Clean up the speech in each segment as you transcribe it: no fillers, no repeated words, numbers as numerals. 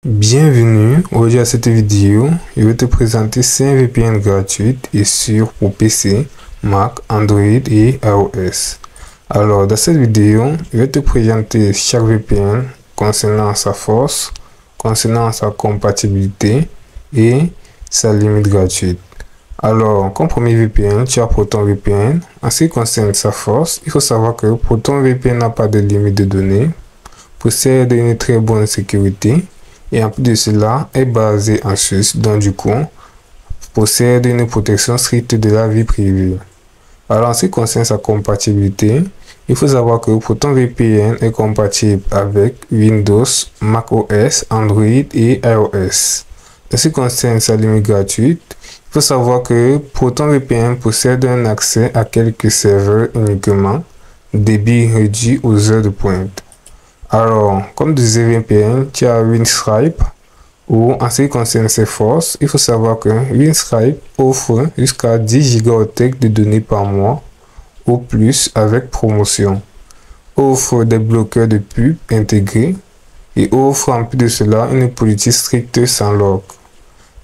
Bienvenue, aujourd'hui à cette vidéo, je vais te présenter 5 VPN gratuites et sûres pour PC, Mac, Android et iOS. Alors dans cette vidéo, je vais te présenter chaque VPN concernant sa force, concernant sa compatibilité et sa limite gratuite. Alors, comme premier VPN, tu as ProtonVPN. En ce qui concerne sa force, il faut savoir que ProtonVPN n'a pas de limite de données, possède une très bonne sécurité et en plus de cela est basé en Suisse, donc du coup possède une protection stricte de la vie privée. Alors en ce qui concerne sa compatibilité, il faut savoir que ProtonVPN est compatible avec Windows, macOS, Android et iOS. En ce qui concerne sa limite gratuite, il faut savoir que ProtonVPN possède un accès à quelques serveurs uniquement, débit réduit aux heures de pointe. Alors, comme deuxième VPN, tu as Windscribe, où en ce qui concerne ses forces, il faut savoir que Windscribe offre jusqu'à 10 Go de données par mois ou plus avec promotion, offre des bloqueurs de pub intégrés et offre en plus de cela une politique stricte sans log.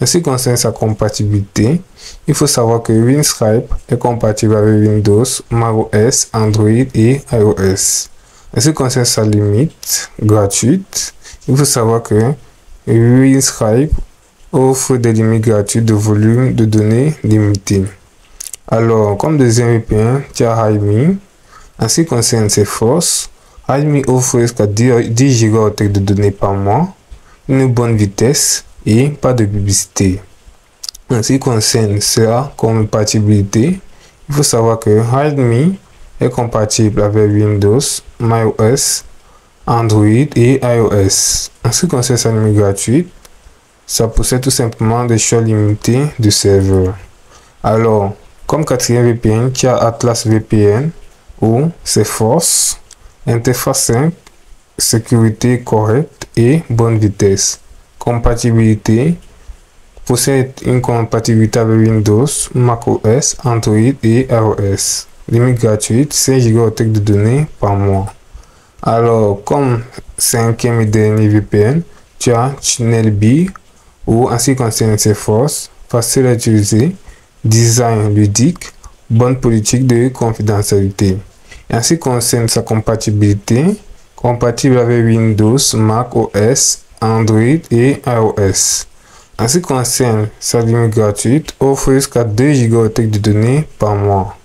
En ce qui concerne sa compatibilité, il faut savoir que Windscribe est compatible avec Windows, macOS, Android et iOS. En ce qui concerne sa limite gratuite, il faut savoir que Windscribe offre des limites gratuites de volume de données limitées. Alors, comme deuxième VPN, tu as Hime. En ce qui concerne ses forces, Hime offre jusqu'à 10 Go de données par mois, une bonne vitesse et pas de publicité. En ce qui concerne sa compatibilité, il faut savoir que Hime est compatible avec Windows, macOS, Android et iOS. En ce qui concerne sa limite gratuite, ça possède tout simplement des choix limités de serveurs. Alors, comme quatrième VPN, tu as Atlas VPN, où ses forces, interface simple, sécurité correcte et bonne vitesse. Compatibilité, possède une compatibilité avec Windows, macOS, Android et iOS. Limite gratuite, 5 Go de données par mois. Alors, comme cinquième et dernier VPN, tu as TunnelBee, où en ce qui concerne ses forces, facile à utiliser, design ludique, bonne politique de confidentialité. Et en ce qui concerne sa compatibilité, compatible avec Windows, Mac OS, Android et iOS. En ce qui concerne sa limite gratuite, offre jusqu'à 2 Go de données par mois.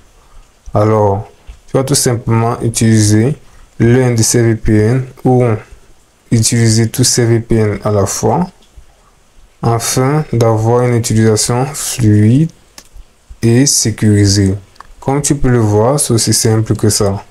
Alors, tu vas tout simplement utiliser l'un de ces VPN ou utiliser tous ces VPN à la fois afin d'avoir une utilisation fluide et sécurisée. Comme tu peux le voir, c'est aussi simple que ça.